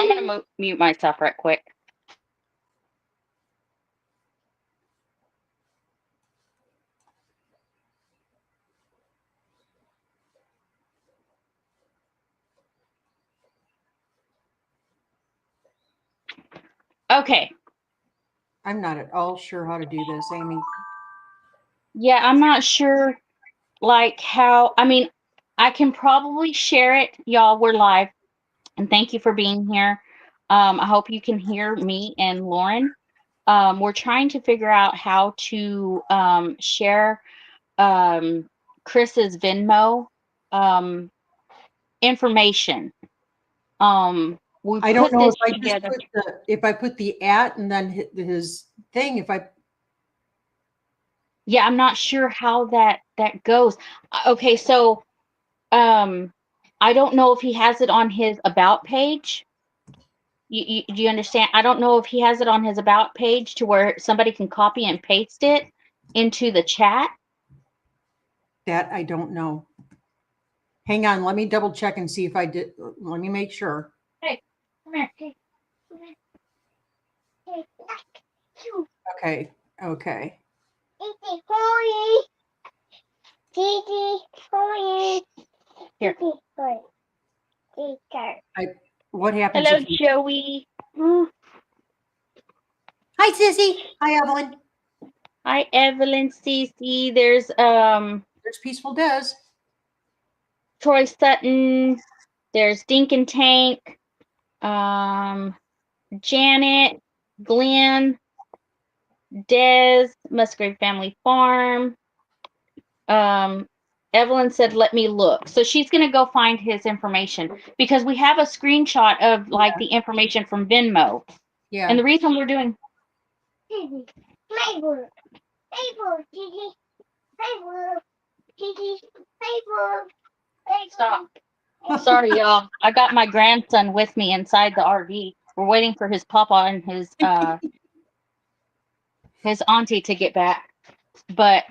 going to mute myself right quick. Okay. I'm not at all sure how to do this, Amy. Yeah, I'm not sure like how, I mean, I can probably share it. Y'all, we're live. And thank you for being here. I hope you can hear me and Lauren. We're trying to figure out how to share Chris's Venmo information. We I don't put know this if I just together. put the at and then his thing. Yeah, I'm not sure how that goes. Okay, so I don't know if he has it on his about page. Do you understand? I don't know if he has it on his about page to where somebody can copy and paste it into the chat. That I don't know. Hang on, let me double check and see if I did. Let me make sure. Hey, come here. Hey, come here. Hey, Okay. Okay. Here. What happens? Hello, Joey. Hi, Sissy. Hi, Evelyn. Hi, Evelyn, Cece. There's Peaceful Des. Troy Sutton. There's Dink and Tank. Janet, Glenn, Des, Musgrave Family Farm. Evelyn said, let me look. So she's going to go find his information because we have a screenshot of like the information from Venmo. Yeah. And the reason we're doing. Stop. Sorry, y'all. I got my grandson with me inside the RV. We're waiting for his papa and his auntie to get back. But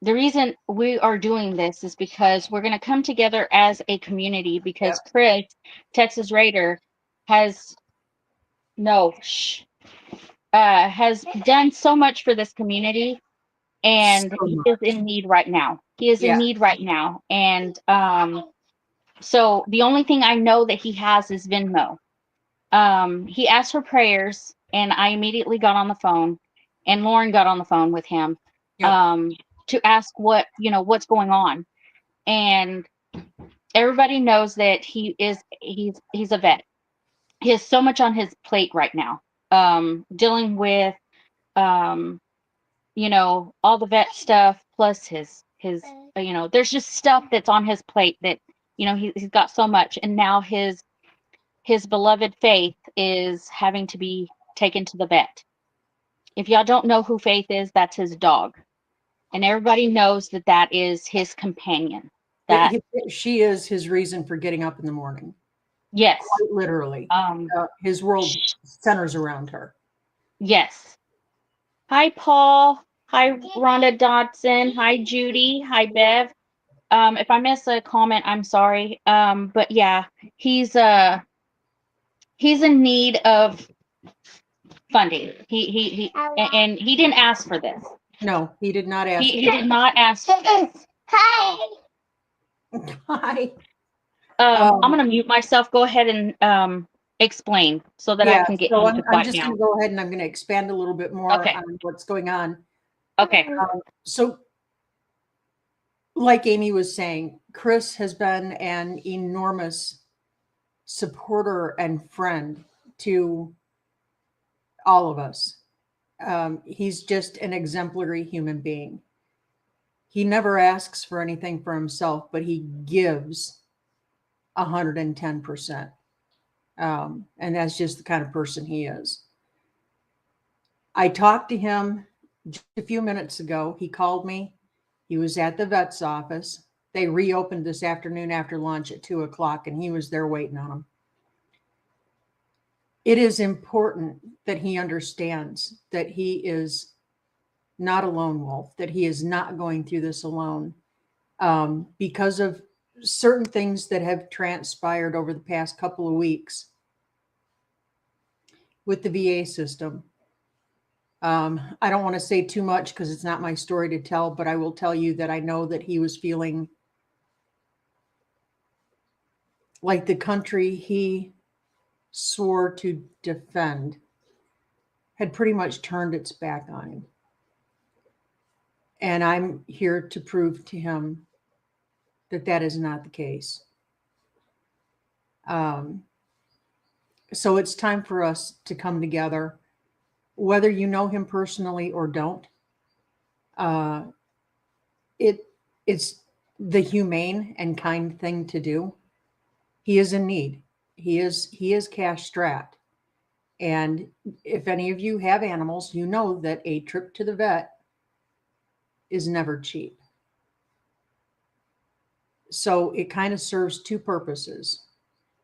the reason we are doing this is because we're going to come together as a community because Chris, Texas Raider, has done so much for this community, and he is in need right now. He is in need right now. And so the only thing I know that he has is Venmo. He asked for prayers, and I immediately got on the phone, and Lauren got on the phone with him to ask what's going on. And everybody knows that he's a vet. He has so much on his plate right now, dealing with all the vet stuff, plus his there's just stuff that's on his plate that he's got so much, and now his beloved Faith is having to be taken to the vet. If y'all don't know who Faith is, that's his dog. And everybody knows that that is his companion. That she is his reason for getting up in the morning. Yes. Quite literally. His world centers around her. Yes. Hi, Paul. Hi, Rhonda Dodson. Hi, Judy. Hi, Bev. If I miss a comment, I'm sorry. But yeah, he's in need of funding. And he didn't ask for this. No, he did not ask. He did not ask for this. Hi. Hi. I'm gonna mute myself. Go ahead and explain so that I can get into quiet. I'm just going to go ahead and I'm going to expand a little bit more on what's going on. Okay. So, like Amy was saying, Chris has been an enormous supporter and friend to all of us. He's just an exemplary human being. He never asks for anything for himself, but he gives 110%. And that's just the kind of person he is. I talked to him just a few minutes ago. He called me. He was at the vet's office. They reopened this afternoon after lunch at 2:00, and he was there waiting on him. It is important that he understands that he is not a lone wolf, that he is not going through this alone, because of certain things that have transpired over the past couple of weeks. with the VA system. I don't want to say too much because it's not my story to tell, but I will tell you that I know that he was feeling like the country he swore to defend had pretty much turned its back on him. And I'm here to prove to him that that is not the case. So it's time for us to come together, whether you know him personally or don't. It's the humane and kind thing to do. He is in need. He is cash strapped. And if any of you have animals, you know that a trip to the vet is never cheap. So it kind of serves two purposes.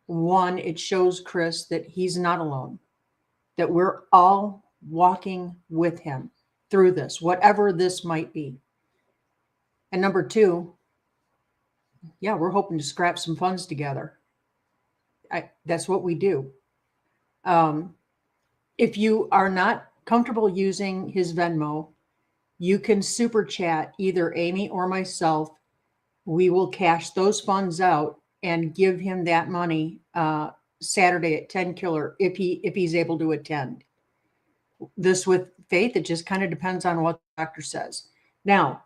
One, it shows Chris that he's not alone, that we're all walking with him through this, whatever this might be. And number two, yeah, we're hoping to scrap some funds together. That's what we do. If you are not comfortable using his Venmo, you can super chat either Amy or myself. We will cash those funds out and give him that money Saturday at 10 Killer if he's able to attend. This with Faith, it just kind of depends on what the doctor says. Now,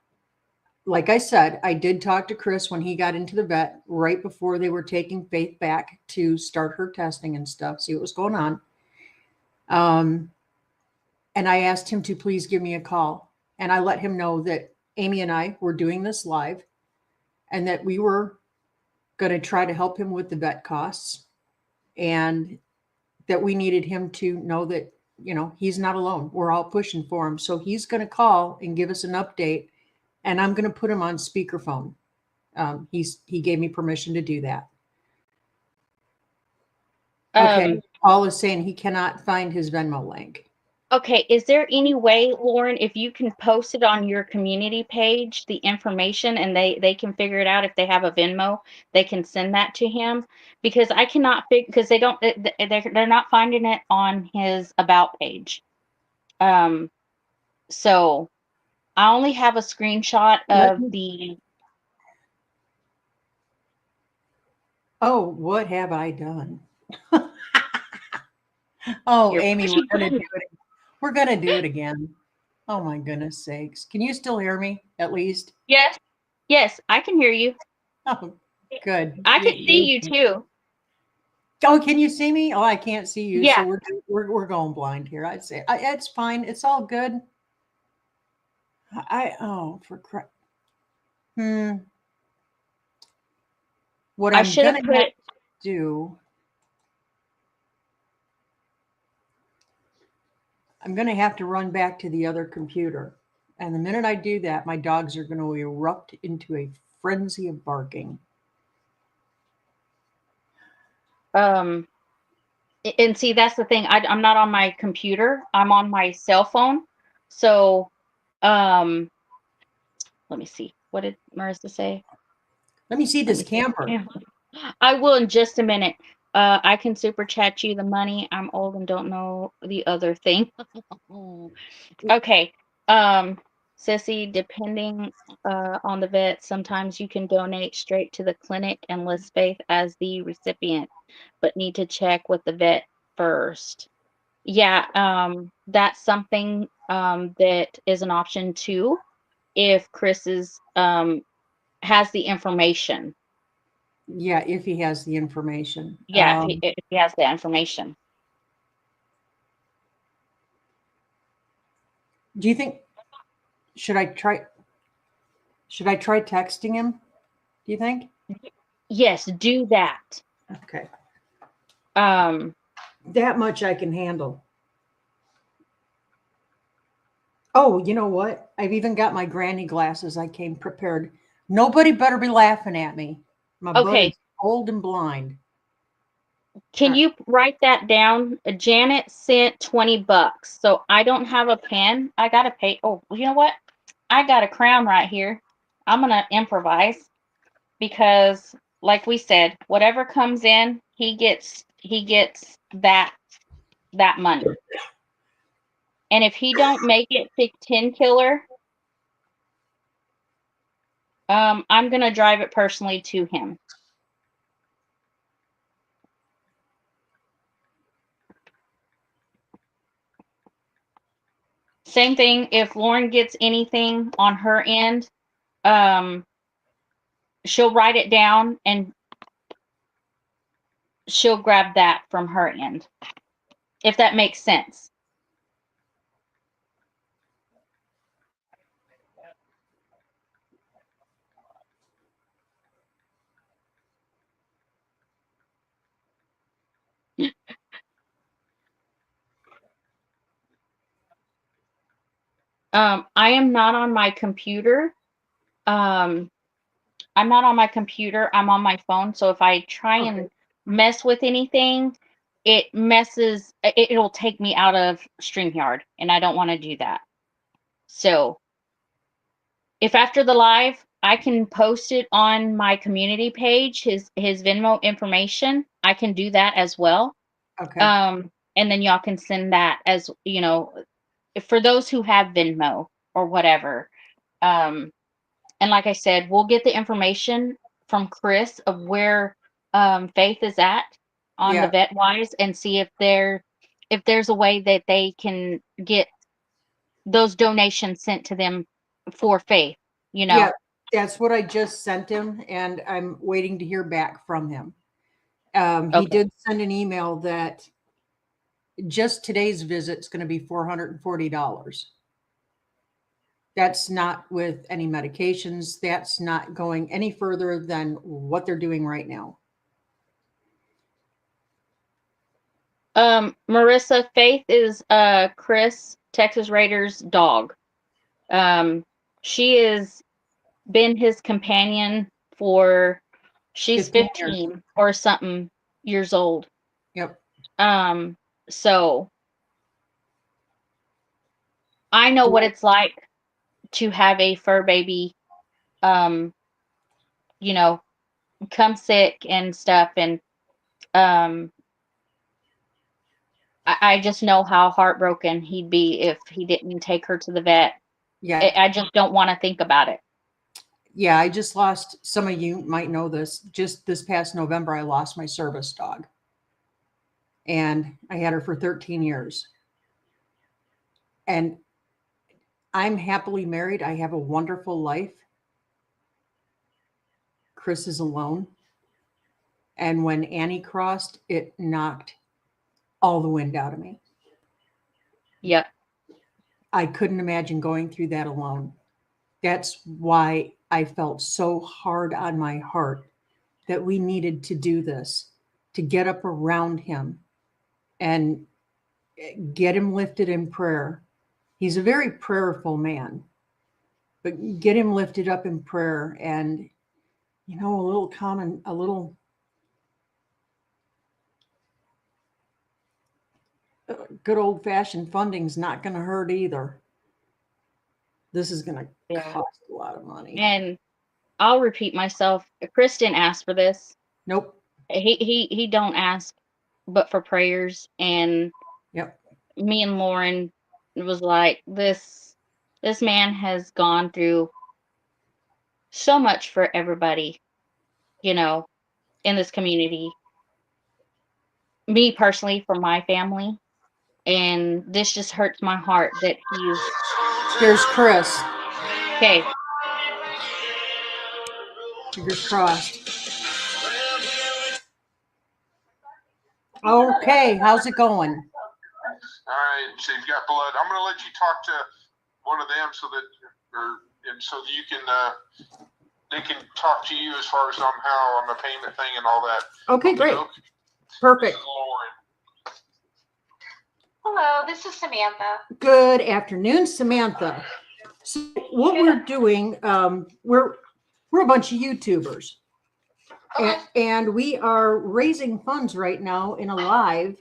like I said, I did talk to Chris when he got into the vet right before they were taking Faith back to start her testing and stuff, see what was going on. And I asked him to please give me a call. And I let him know that Amy and I were doing this live and that we were going to try to help him with the vet costs and that we needed him to know that, he's not alone. We're all pushing for him. So he's going to call and give us an update, and I'm going to put him on speakerphone. He gave me permission to do that. Okay. Paul is saying he cannot find his Venmo link. Okay, is there any way, Lauren, if you can post it on your community page, the information, and they can figure it out if they have a Venmo, they can send that to him? Because I cannot figure, because they're not finding it on his about page. So I only have a screenshot of the. Oh, what have I done? Oh, Amy, we're going to do it. We're going to do it again. Oh my goodness sakes. Can you still hear me at least? Yes. Yes, I can hear you. Oh, good. I can see you too. Oh, can you see me? Oh, I can't see you. Yeah. So we're going blind here. I'd say it's fine. It's all good. For crap. What I'm going to have to do, I'm going to have to run back to the other computer. And the minute I do that, my dogs are going to erupt into a frenzy of barking. And see, that's the thing. I'm not on my computer. I'm on my cell phone. So, let me see. What did Marissa say? Let me see this camper. I will in just a minute. I can super chat you the money. I'm old and don't know the other thing. Okay. Sissy, depending on the vet, sometimes you can donate straight to the clinic and list Faith as the recipient, but need to check with the vet first. Yeah, that's something that is an option too, if Chris has the information. Yeah, if he has the information. Yeah, if he has the information. Do you think should I try texting him? Do you think? Yes, do that. Okay. That much I can handle. Oh, you know what? I've even got my granny glasses. I came prepared. Nobody better be laughing at me. My butt is old and blind. Can you write that down? Janet sent $20. So I don't have a pen. I got to pay. Oh, you know what? I got a crown right here. I'm going to improvise because like we said, whatever comes in, he gets that that money. And if he don't make it to 10 killer, I'm going to drive it personally to him. Same thing, if Lauren gets anything on her end, she'll write it down and she'll grab that from her end, if that makes sense. I am not on my computer. I'm not on my computer. I'm on my phone. So if I try and mess with anything, it'll take me out of StreamYard, and I don't want to do that. So if after the live, I can post it on my community page, his Venmo information, I can do that as well. Okay. And then y'all can send that as, you know, for those who have Venmo or whatever. And like I said, we'll get the information from Chris of where Faith is at on the vet wise, and see if there's a way that they can get those donations sent to them for Faith, you know. Yeah, that's what I just sent him, and I'm waiting to hear back from him. He did send an email that just today's visit is going to be $440. That's not with any medications. That's not going any further than what they're doing right now. Marissa, Faith is Chris, Texas Raiders dog. She has been his companion for she's 15 or something years old. Yep. So I know what it's like to have a fur baby, you know, come sick and stuff. And I just know how heartbroken he'd be if he didn't take her to the vet. Yeah. I just don't want to think about it. Yeah, I just lost, some of you might know this, just this past November, I lost my service dog. And I had her for 13 years. And I'm happily married. I have a wonderful life. Chris is alone. And when Annie crossed, it knocked all the wind out of me. Yep. I couldn't imagine going through that alone. That's why I felt so hard on my heart that we needed to do this, to get up around him and get him lifted in prayer. He's a very prayerful man, but get him lifted up in prayer. And, you know, a little good old fashioned funding's not going to hurt either. This is going to cost a lot of money. And I'll repeat myself. Chris didn't ask for this. Nope. He don't ask but for prayers. And me and Lauren was like, this man has gone through so much for everybody, you know, in this community. Me personally, for my family. And this just hurts my heart that he's... Here's Chris. Okay. Fingers crossed. Okay, how's it going? All right, so you've got blood. I'm going to let you talk to one of them so that you can they can talk to you as far as on the payment thing and all that. Okay, great. Perfect. Lauren. Hello, this is Samantha. Good afternoon, Samantha. So what we're doing, we're a bunch of YouTubers. Okay. And we are raising funds right now in a live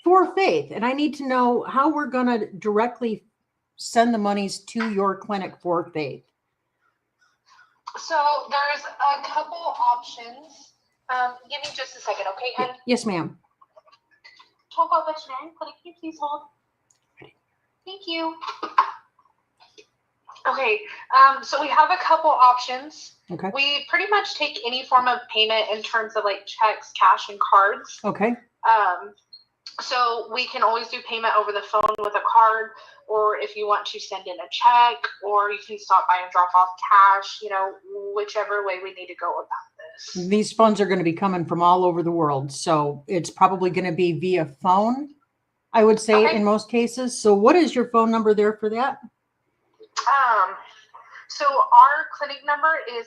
for Faith. And I need to know how we're going to directly send the monies to your clinic for Faith. So there's a couple options. Give me just a second, okay, hon? Yes, ma'am. Tonka Veterinarian Clinic. Can you please hold? Thank you. Okay, so we have a couple options. Okay. We pretty much take any form of payment in terms of like checks, cash, and cards. Okay. So we can always do payment over the phone with a card, or if you want to send in a check, or you can stop by and drop off cash, you know, whichever way we need to go about this. These funds are going to be coming from all over the world. So it's probably going to be via phone, I would say, Okay. in most cases. So what is your phone number there for that? So our clinic number is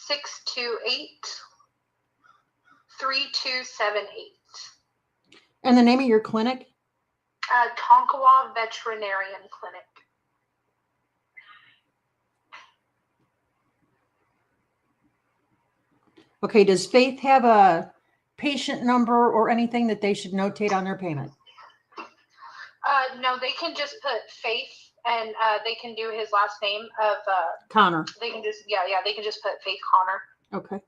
580-628-3278. And the name of your clinic? Tonkawa Veterinarian Clinic. Okay. Does Faith have a patient number or anything that they should notate on their payment? No, they can just put Faith, and they can do his last name of Connor. they can just they can just put Faith Connor. Okay.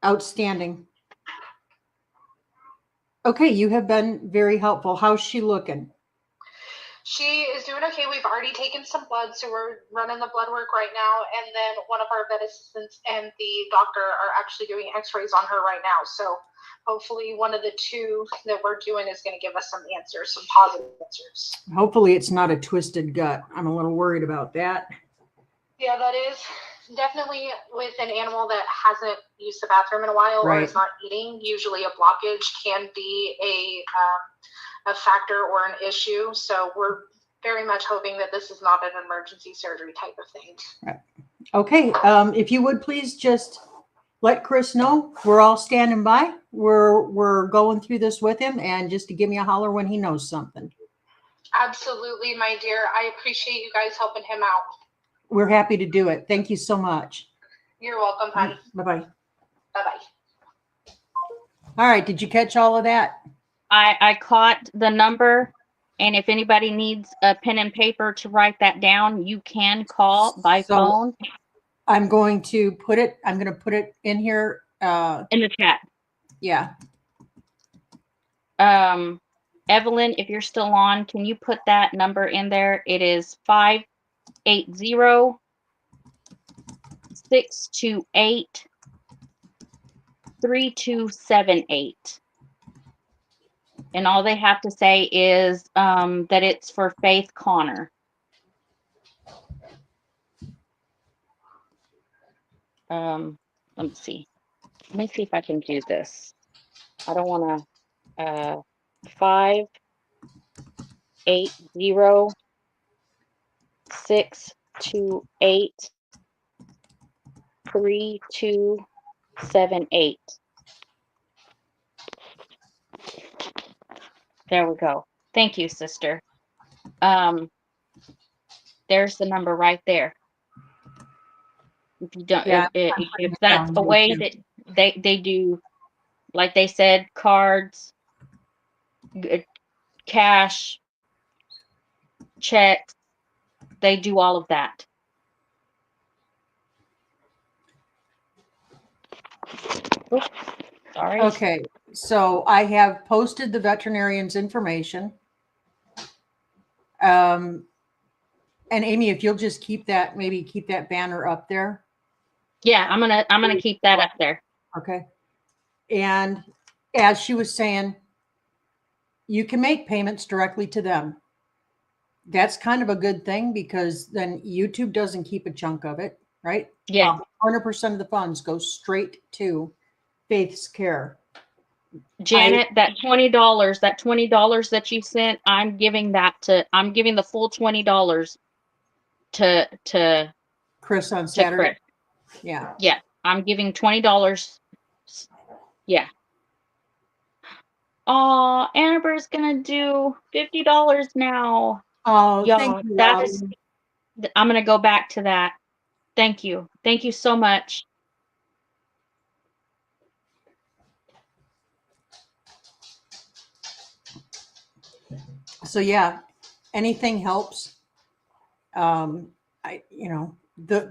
Outstanding. Okay, you have been very helpful. How's she looking? She is doing okay. We've already taken some blood, so we're running the blood work right now. And then one of our vet assistants and the doctor are actually doing x-rays on her right now. So hopefully one of the two that we're doing is going to give us some answers, some positive answers. Hopefully it's not a twisted gut. I'm a little worried about that. Yeah, that is definitely with an animal that hasn't used the bathroom in a while or Right. is not eating. Usually a blockage can be a factor or an issue. So we're very much hoping that this is not an emergency surgery type of thing. Right. Okay. If you would please just let Chris know we're all standing by. We're going through this with him, and just to give me a holler when he knows something. Absolutely, my dear. I appreciate you guys helping him out. We're happy to do it. Thank you so much. You're welcome, honey. Bye-bye. Bye-bye. All right. Did you catch all of that? I caught the number, and if anybody needs a pen and paper to write that down, you can call by phone I'm going to put it in here. in the chat. Yeah. Evelyn, if you're still on, can you put that number in there? It is 580-628-3278. And all they have to say is that it's for Faith Connor. Let me see. Let me see if I can do this. I don't want to. 580-628-3278. There we go. Thank you, sister. There's the number right there. If you don't, Yeah, if that's a way that they do, like they said, cards, cash, checks, they do all of that. Oops, sorry. Okay. So I have posted the veterinarian's information. And Amy, if you'll just keep that banner up there. Yeah, I'm gonna keep that up there. Okay. And as she was saying, you can make payments directly to them. That's kind of a good thing because then YouTube doesn't keep a chunk of it, right? Yeah. 100% of the funds go straight to Faith's care. Janet, that $20 that you sent, I'm giving the full $20 to Chris on to Saturday. Chris. Yeah. Yeah, I'm giving $20. Yeah. Oh, Amber's gonna do $50 now. Oh, Y'all, thank you. I'm gonna go back to that. Thank you. Thank you so much. So yeah, anything helps. The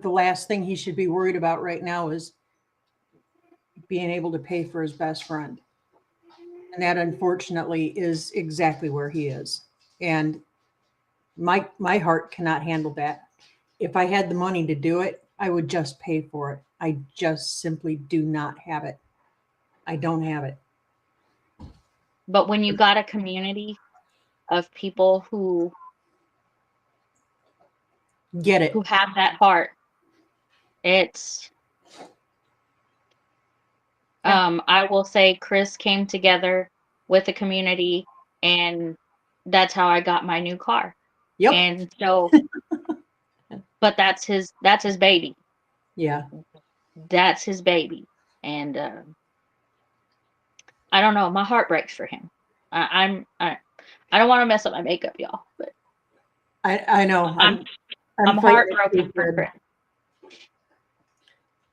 last thing he should be worried about right now is being able to pay for his best friend. And that unfortunately is exactly where he is. And my heart cannot handle that. If I had the money to do it, I would just pay for it. I just simply do not have it. I don't have it. But when you got a community of people who Get it. have that heart, it's I will say Chris came together with the community, and that's how I got my new car. Yep. And so but that's his baby. Yeah. That's his baby. And I don't know, my heart breaks for him. I don't want to mess up my makeup, y'all, but I know. I'm fighting heartbroken it for too, Chris.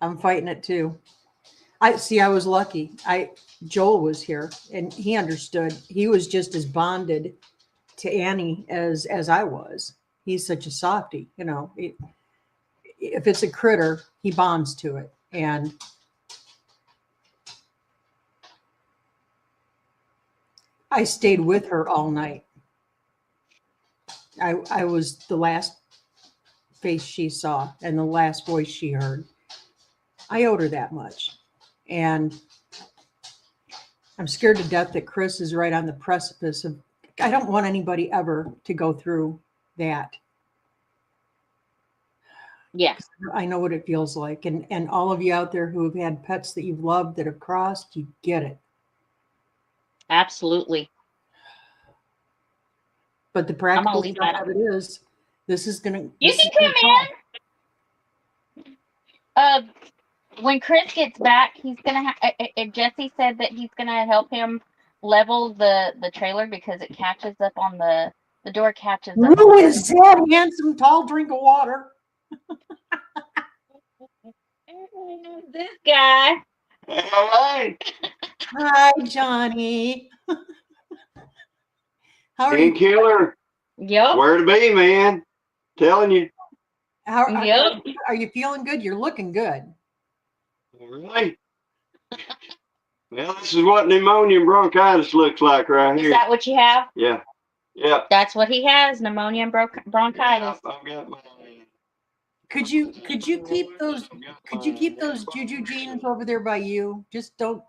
I'm fighting it too. I was lucky. Joel was here and he understood. He was just as bonded to Annie as I was. He's such a softie, you know. If it's a critter, he bonds to it. And I stayed with her all night. I was the last face she saw and the last voice she heard. I owed her that much. And I'm scared to death that Chris is right on the precipice of, I don't want anybody ever to go through that. Yes. I know what it feels like. And all of you out there who have had pets that you've loved that have crossed, you get it. Absolutely. But the practical side of it is, this is going to. You can come in. When Chris gets back, he's gonna. Jesse said that he's gonna help him level the trailer because it catches up on the door catches up. Who is that handsome, tall drink of water? This guy. Hi. Hi, Johnny. How are you? Killer. Yep. Where to be, man? Telling you. Are you feeling good? You're looking good. Really? Well, this is what pneumonia and bronchitis looks like right here. Is that what you have? Yeah. Yeah. That's what he has, pneumonia and bronchitis. I've got my. Could you keep those juju jeans over there by you? Just don't.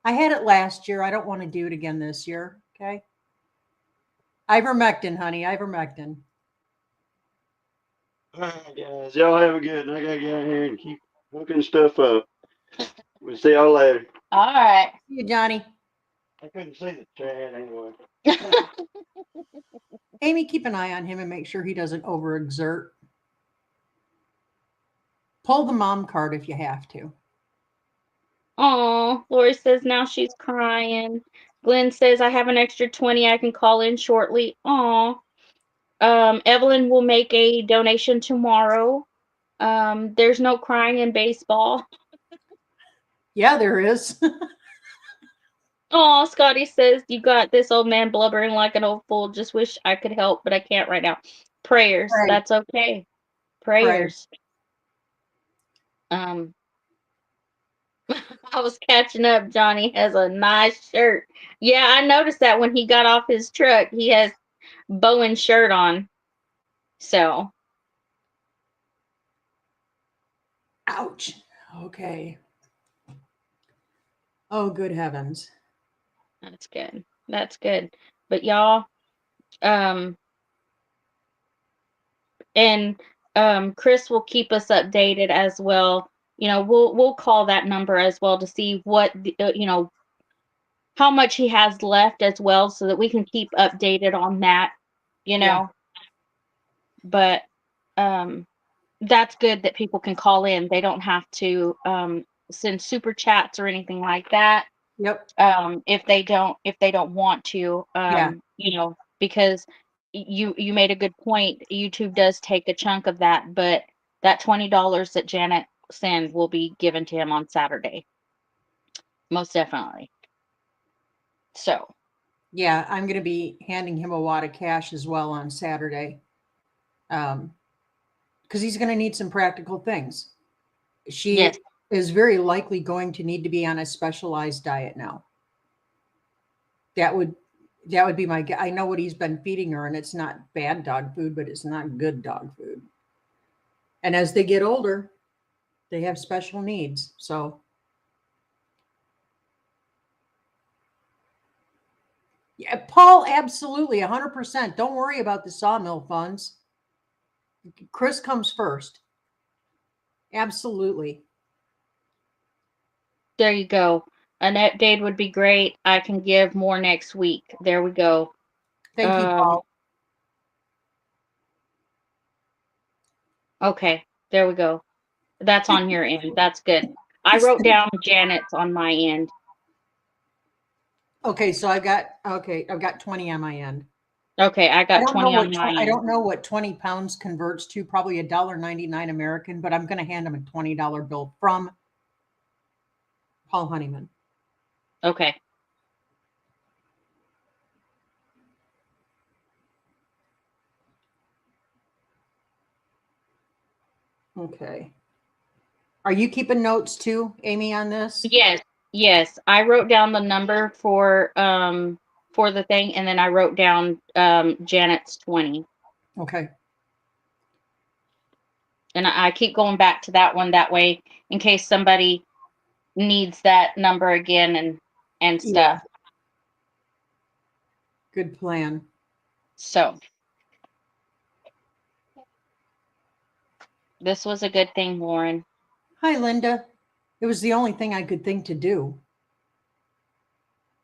I had it last year. I don't want to do it again this year. Okay. Ivermectin, honey. Ivermectin. All right, guys. Y'all have a good. I gotta get out here and keep hooking stuff up. We'll see y'all later. All right. See you, Johnny. I couldn't see the chat anyway. Amy, keep an eye on him and make sure he doesn't overexert. Pull the mom card if you have to. Oh, Lori says now she's crying. Glenn says I have an extra 20 I can call in shortly. Oh. Evelyn will make a donation tomorrow. There's no crying in baseball. Yeah, there is. Oh, Scotty says you got this old man blubbering like an old fool. Just wish I could help, but I can't right now. Prayers. Right. That's okay. Prayers. I was catching up. Johnny has a nice shirt. Yeah, I noticed that when he got off his truck, he has Bowen's shirt on. So. Ouch. Okay. Oh, good heavens. That's good. That's good. But y'all, and Chris will keep us updated as well. You know, we'll call that number as well to see what how much he has left as well, so that we can keep updated on that. You know, Yeah. but that's good that people can call in. They don't have to send super chats or anything like that. Yep. If they don't want to, Yeah. you know, because you made a good point. YouTube does take a chunk of that, but that $20 that Janet sent will be given to him on Saturday. Most definitely. So. Yeah, I'm going to be handing him a wad of cash as well on Saturday. Because he's going to need some practical things. Yes. is very likely going to need to be on a specialized diet now. That would be my, I know what he's been feeding her, and it's not bad dog food, but it's not good dog food. And as they get older, they have special needs. So yeah, Paul, absolutely, 100%. Don't worry about the sawmill funds. Chris comes first. Absolutely. There you go. An update would be great. I can give more next week. There we go. Thank you, Paul. Okay, there we go. That's on your end. That's good. I wrote down Janet's on my end. Okay, so I've got 20 on my end. Okay, I got 20 on my end. I don't know what 20 pounds converts to, probably $1.99 American, but I'm going to hand him a $20 bill from Paul Honeyman. Okay. Okay. Are you keeping notes too, Amy, on this? Yes. I wrote down the number for the thing, and then I wrote down Janet's 20. Okay. And I keep going back to that one that way in case somebody needs that number again and stuff. Yeah. Good plan. So this was a good thing, Lauren. Hi, Linda. It was the only thing I could think to do.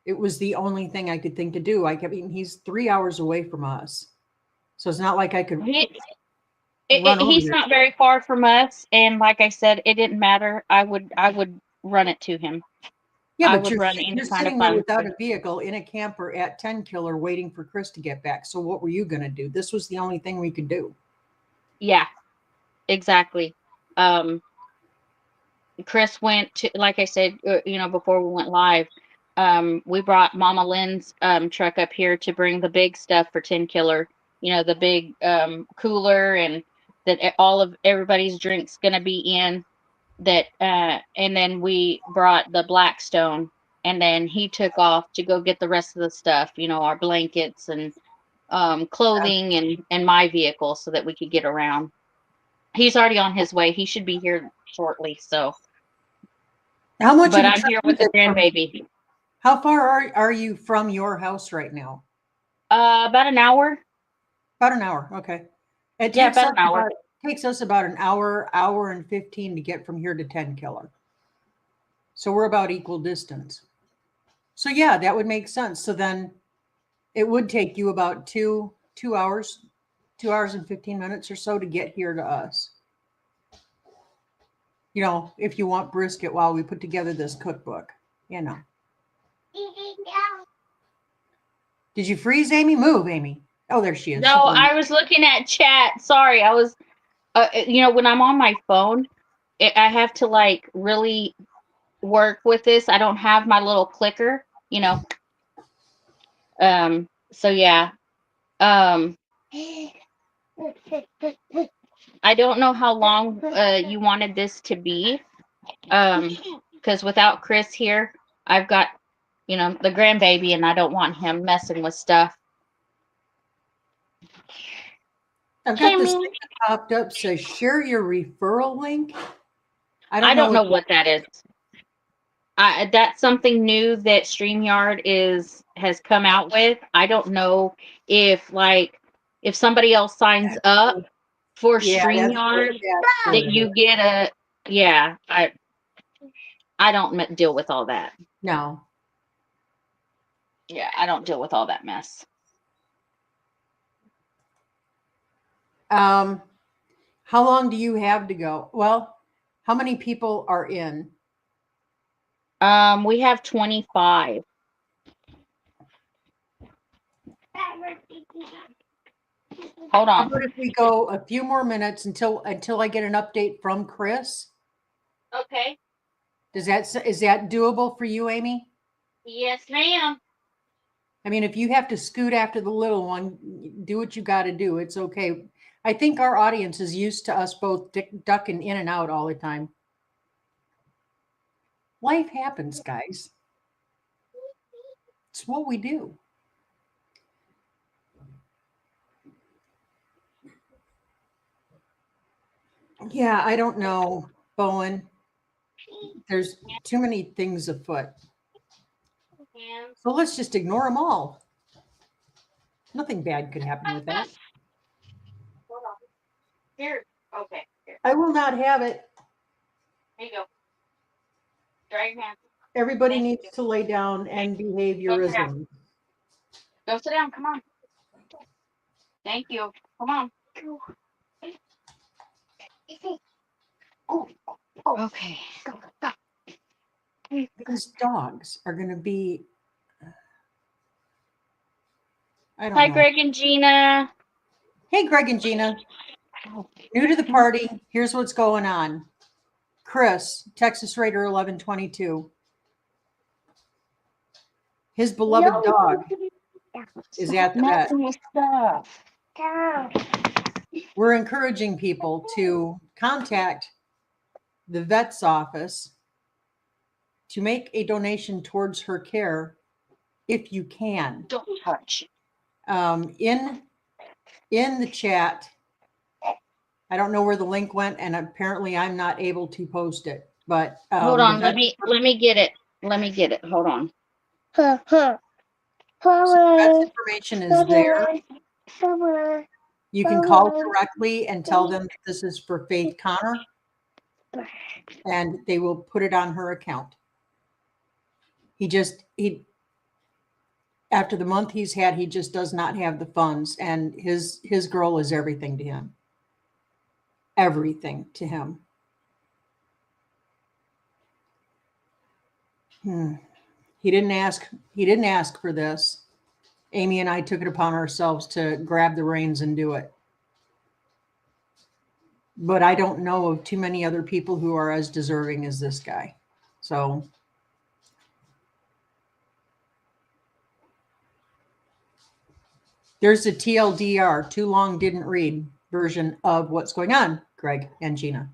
It was the only thing I could think to do. I mean, he's 3 hours away from us. So it's not like I could He's not very far from us, and like I said, it didn't matter. I would run it to him. Yeah, but you're sitting there without a vehicle in a camper at 10 Killer waiting for Chris to get back. So what were you going to do? This was the only thing we could do. Yeah, exactly. Chris went to, like I said, before we went live, we brought Mama Lynn's truck up here to bring the big stuff for 10 Killer, the big cooler, and that all of everybody's drinks going to be in that. And then we brought the Blackstone, and then he took off to go get the rest of the stuff, our blankets and clothing and my vehicle so that we could get around. He's already on his way. He should be here shortly. So, how much? But I'm here with the grandbaby. How far are you from your house right now? About an hour. About an hour. Okay. About an hour. It takes us about an hour and 15 to get from here to 10 Killer. So we're about equal distance. So yeah, that would make sense. So then it would take you about 2 hours, 2 hours and 15 minutes or so to get here to us. If you want brisket while we put together this cookbook, Did you freeze, Amy? Move, Amy. Oh, there she is. No, I was looking at chat. Sorry, I was, when I'm on my phone, I have to really work with this. I don't have my little clicker, So yeah. I don't know how long you wanted this to be. Because without Chris here, I've got, the grandbaby, and I don't want him messing with stuff. I've got this thing that popped up, says share your referral link. I don't know what that is. That's something new that StreamYard has come out with. I don't know if somebody else signs up for StreamYard that you get I don't deal with all that. No. Yeah, I don't deal with all that mess. How long do you have to go? Well, how many people are in? We have 25. Hold on. How about if we go a few more minutes until I get an update from Chris? Okay. Is that doable for you, Amy? Yes, ma'am. I mean, if you have to scoot after the little one, do what you got to do. It's okay. I think our audience is used to us both ducking in and out all the time. Life happens, guys. It's what we do. Yeah, I don't know, Bowen. There's too many things afoot. So let's just ignore them all. Nothing bad could happen with that. Here. Okay. Here. I will not have it. Here you go. Dry your hands. Everybody Thank needs you. to lay down and behaviorism. Go sit down. Come on. Thank you. Come on. Okay. These dogs are going to be. I don't Hi, know. Greg and Gina. Hey, Greg and Gina. New to the party. Here's what's going on. Chris, Texas Raider 1122. His beloved dog is at the vet. Stuff. We're encouraging people to contact the vet's office to make a donation towards her care if you can. Don't touch. In the chat, I don't know where the link went, and apparently I'm not able to post it. But Hold on. Let me get it. Let me get it. Hold on. So the vet's information is there. You can call directly and tell them that this is for Faith Connor, and they will put it on her account. He after the month he's had, he just does not have the funds, and his girl is everything to him. Everything to him. He didn't ask for this. Amy and I took it upon ourselves to grab the reins and do it. But I don't know of too many other people who are as deserving as this guy. So there's a TLDR, too long didn't read, version of what's going on, Greg and Gina.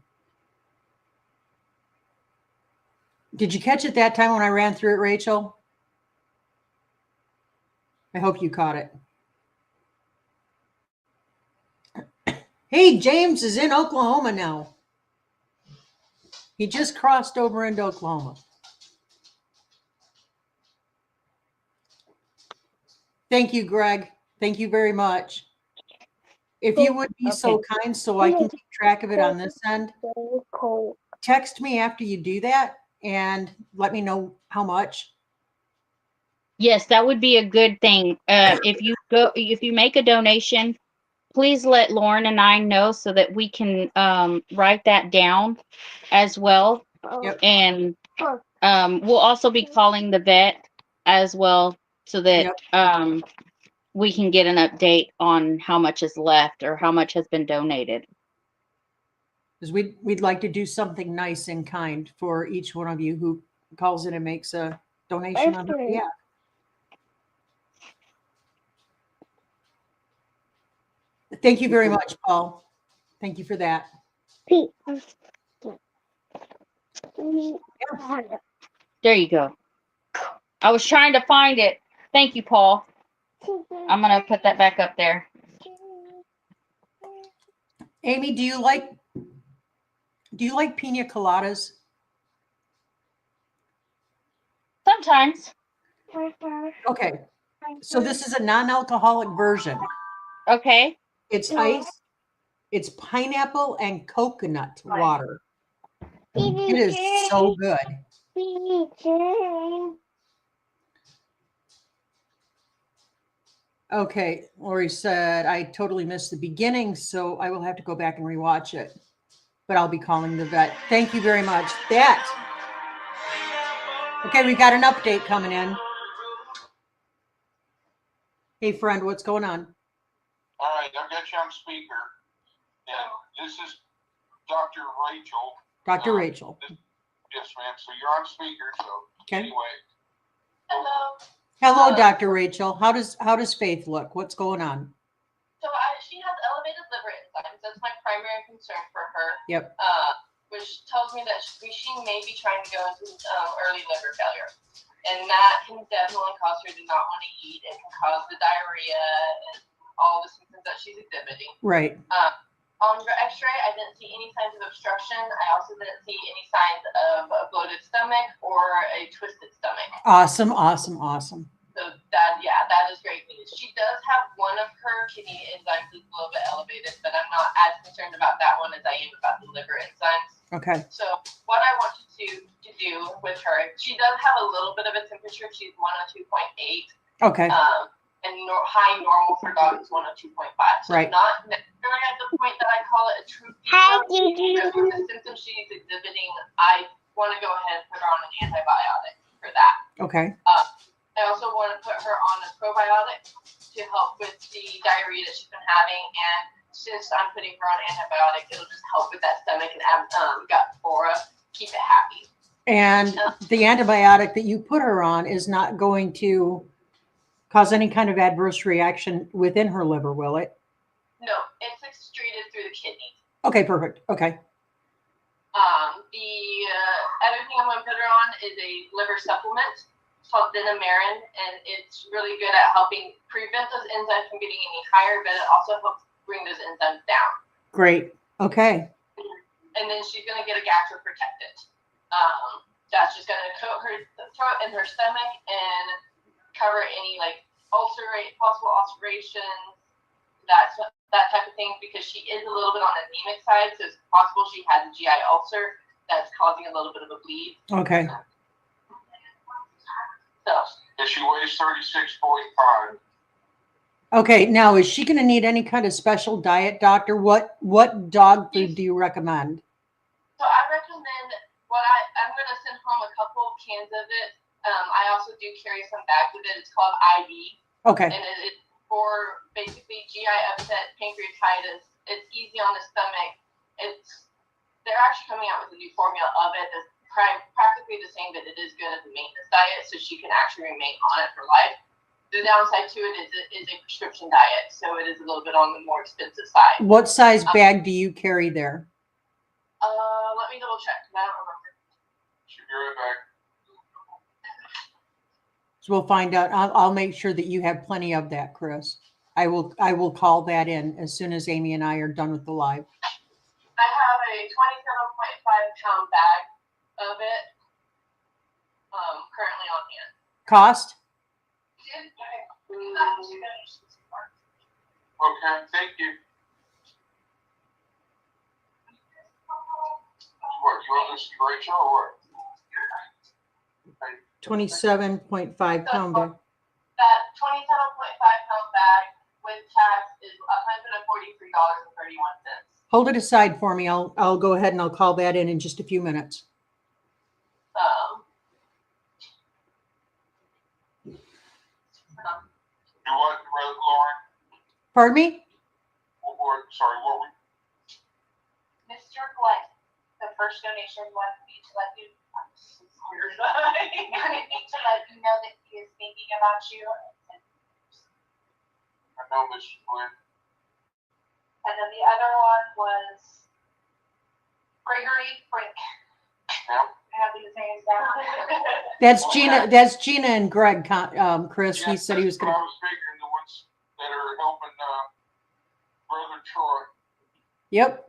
Did you catch it that time when I ran through it, Rachel? I hope you caught it. Hey, James is in Oklahoma now. He just crossed over into Oklahoma. Thank you, Greg. Thank you very much. If you would be so kind so I can keep track of it on this end, text me after you do that and let me know how much. Yes, that would be a good thing. If you make a donation, please let Lauren and I know so that we can write that down as well. Yep. And we'll also be calling the vet as well so that we can get an update on how much is left or how much has been donated. Because we'd like to do something nice and kind for each one of you who calls in and makes a donation on her behalf. Thank you very much, Paul. Thank you for that. There you go. I was trying to find it. Thank you, Paul. I'm going to put that back up there. Amy, do you like pina coladas? Sometimes. Okay. So this is a non-alcoholic version. Okay. It's ice. It's pineapple and coconut water. It is so good. Okay, Lori said, I totally missed the beginning, so I will have to go back and rewatch it. But I'll be calling the vet. Thank you very much. Okay, we got an update coming in. Hey, friend, what's going on? All right, I've got you on speaker. And this is Dr. Rachel. Dr. Rachel. Yes, ma'am. So you're on speaker. So anyway. Hello. Hello, Dr. Rachel. How does Faith look? What's going on? So she has elevated liver enzymes. That's my primary concern for her. Yep. which tells me that she may be trying to go into early liver failure. And that can definitely cause her to not want to eat and can cause the diarrhea and all the symptoms that she's exhibiting. Right. On the x-ray, I didn't see any signs of obstruction. I also didn't see any signs of a bloated stomach or a twisted stomach. Awesome, awesome, awesome. So that is great news. She does have one of her kidney enzymes is a little bit elevated, but I'm not as concerned about that one as I am about the liver enzymes. Okay. So what I want to do with her, she does have a little bit of a temperature. She's 102.8. Okay. And high normal for dogs is 102.5. So Right. not necessarily at the point that I call it a true Hi, fever, Gigi. but for the symptoms she's exhibiting, I want to go ahead and put her on an antibiotic for that. Okay. I also want to put her on a probiotic to help with the diarrhea that she's been having. And since I'm putting her on antibiotic, it'll just help with that stomach and gut flora, keep it happy. And the antibiotic that you put her on is not going to cause any kind of adverse reaction within her liver, will it? No, it's excreted through the kidneys. Okay, perfect. Okay. The other thing I'm going to put her on is a liver supplement. It's called Denamarin, and it's really good at helping prevent those enzymes from getting any higher, but it also helps bring those enzymes down. Great. Okay. And then she's going to get a gastroprotectant. That's just going to coat her throat and her stomach and cover any like possible ulcerations, that type of thing, because she is a little bit on the anemic side, so it's possible she has a GI ulcer that's causing a little bit of a bleed. Okay. So. And she weighs 36.5. Okay. Now, is she going to need any kind of special diet, doctor? What dog food do you recommend? So I recommend I'm going to send home a couple of cans of it. I also do carry some bags of it. It's called IV. Okay. And it's for basically GI upset, pancreatitis. It's easy on the stomach. They're actually coming out with a new formula of it that's practically the same, but it is good as a maintenance diet, so she can actually remain on it for life. The downside to it is a prescription diet, so it is a little bit on the more expensive side. What size bag do you carry there? Let me double check. I don't remember. Should be right back. So we'll find out. I'll make sure that you have plenty of that, Chris. I will call that in as soon as Amy and I are done with the live. I have a 27.5-pound bag of it currently on hand. Cost? Okay, thank you. What, you want this to Rachel or what? 27.5 pound bag. That 27.5-pound bag with tax is $143.31. Hold it aside for me. I'll go ahead and I'll call that in just a few minutes. You what, Lauren? Pardon me? Sorry, what were Mr. Glenn, the first donation wanted me to let you. Wanted me to let you know that he is thinking about you. I know Mr. Glenn. And then the other one was Gregory Brink. Yep. I have these names down. That's Gina. That's Gina and Greg. Chris, he said he was going I to. was figuring the ones that are helping Brother Troy. Yep.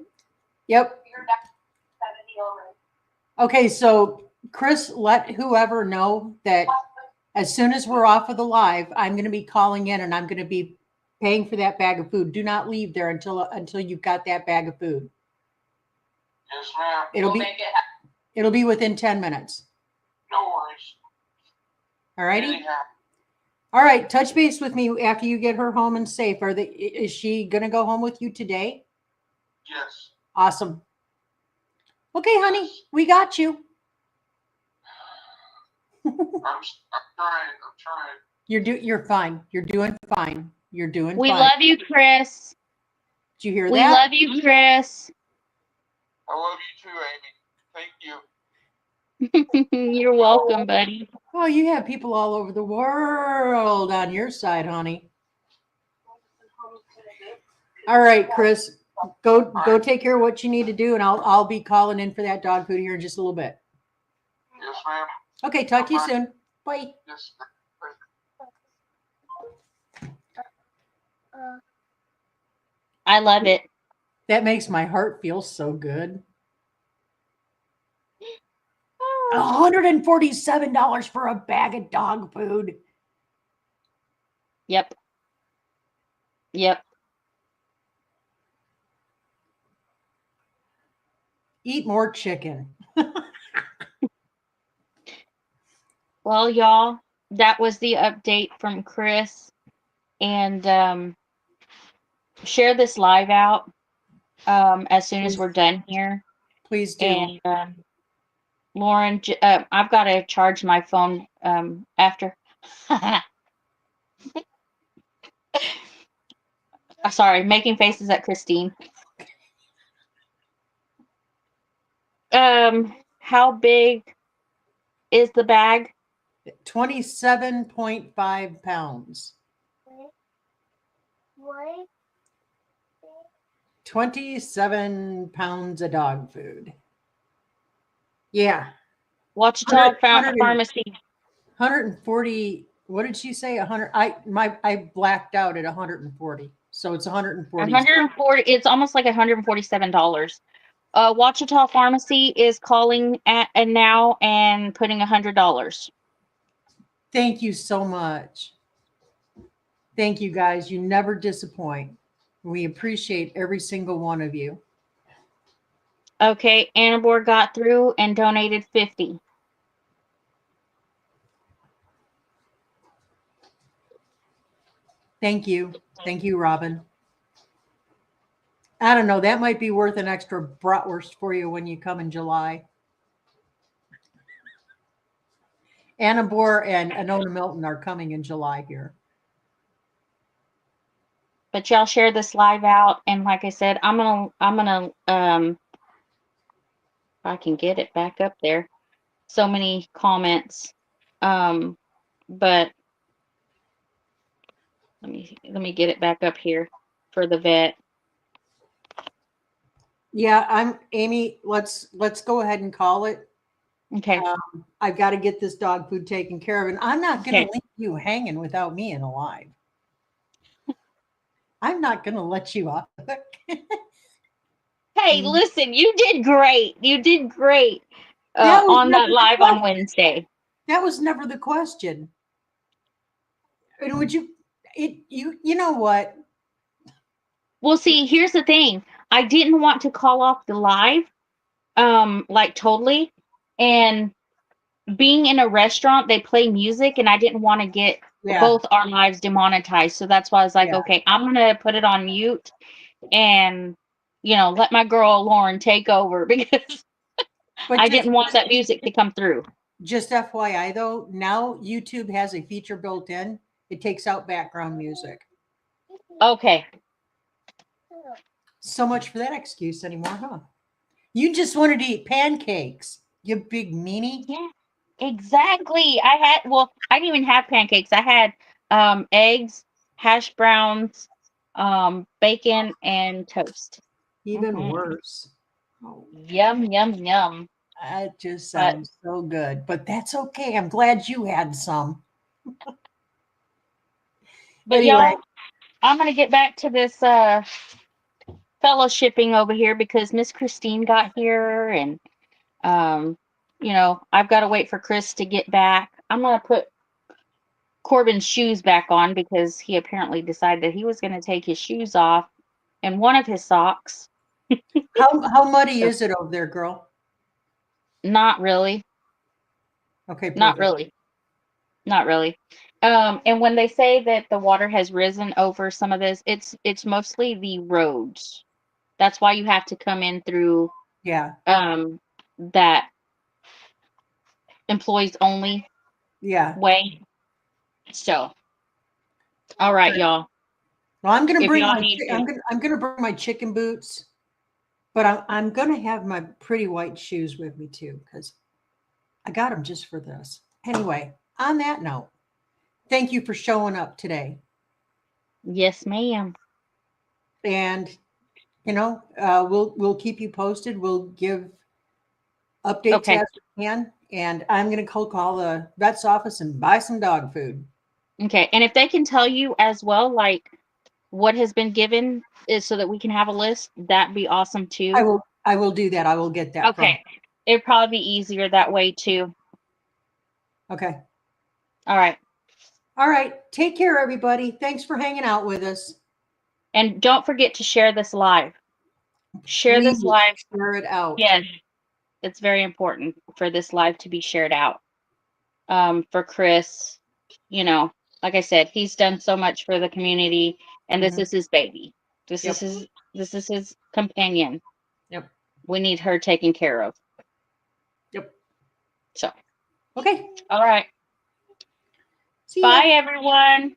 You're back 70 already. Okay, so Chris, let whoever know that as soon as we're off of the live, I'm going to be calling in and I'm going to be paying for that bag of food. Do not leave there until you've got that bag of food. Yes, ma'am. It'll be within 10 minutes. No worries. All righty. Anyhow. All right. Touch base with me after you get her home and safe. Is she going to go home with you today? Yes. Awesome. Okay, honey, we got you. I'm trying. You're fine. You're doing fine. You're doing We fine. love you, Chris. Did you hear We that? love you, Chris. I love you too, Amy. Thank you. You're welcome, buddy. Oh, you have people all over the world on your side, honey. All right, Chris. Go take care of what you need to do, and I'll be calling in for that dog food here in just a little bit. Yes, ma'am. Okay, talk to you soon. Bye. Yes. I love it. That makes my heart feel so good. $147 for a bag of dog food. Yep. Yep. Eat more chicken. Well, y'all, that was the update from Chris. And share this live out as soon as we're done here. Please do. And Lauren, I've got to charge my phone after. Sorry, making faces at Christine. How big is the bag? 27.5 pounds. 27 pounds of dog food. Yeah. Wichita Pharmacy. 140. What did she say? 100. I blacked out at 140. So it's 140. 140. It's almost like $147. Wichita Pharmacy is calling now and putting $100. Thank you so much. Thank you, guys. You never disappoint. We appreciate every single one of you. Okay, Annabore got through and donated 50. Thank you. Thank you, Robin. I don't know. That might be worth an extra bratwurst for you when you come in July. Annabore and Anona Milton are coming in July here. But y'all share this live out, and like I said, I'm gonna if I can get it back up there. So many comments. But let me get it back up here for the vet. Yeah, I'm Amy. Let's go ahead and call it. Okay. I've got to get this dog food taken care of, and I'm not going to Okay. leave you hanging without me and alive. I'm not going to let you off the hook. Hey, listen, you did great. You did great That was on that never the live on question. Wednesday. That was never the question. And would you? You know what? Well, see, here's the thing. I didn't want to call off the live, like totally. And being in a restaurant, they play music, and I didn't want to get Yeah. both our lives demonetized. So that's why I was like, Yeah. okay, I'm gonna put it on mute and let my girl Lauren take over because But I didn't want that music to come through. Just FYI, though, now YouTube has a feature built in. It takes out background music. Okay. So much for that excuse anymore, huh? You just wanted to eat pancakes, you big meanie. Yeah, exactly. I didn't even have pancakes. I had eggs, hash browns, bacon, and toast. Even worse. Oh, Yum, yum, yum. that just sounds so good. But that's okay. I'm glad you had some. But Anyway. y'all, I'm gonna get back to this fellowshipping over here because Miss Christine got here, and I've got to wait for Chris to get back. I'm gonna put Corbin's shoes back on because he apparently decided that he was gonna take his shoes off and one of his socks. How muddy is it over there, girl? Not really. Okay, perfect. Not really. Not really. And when they say that the water has risen over some of this, it's mostly the roads. That's why you have to come in through that employees only way. So, all right, y'all. Well, I'm gonna bring my bring my chicken boots, but I'm gonna have my pretty white shoes with me too because I got them just for this. Anyway, on that note, thank you for showing up today. Yes, ma'am. And you know, we'll keep you posted. We'll give updates Okay. as we can. And I'm going to cold call the vet's office and buy some dog food. Okay. And if they can tell you as well, like what has been given is so that we can have a list, that'd be awesome too. I will do that. I will get that. Okay. It'd probably be easier that way too. Okay. All right. All right. Take care, everybody. Thanks for hanging out with us. And don't forget to share this live. Share this Please live. share it out. Yes. It's very important for this live to be shared out. For Chris, you know, like I said, he's done so much for the community, and this is his baby. This is his companion. Yep. We need her taken care of. Yep. So. Okay. All right. See ya. Bye, everyone.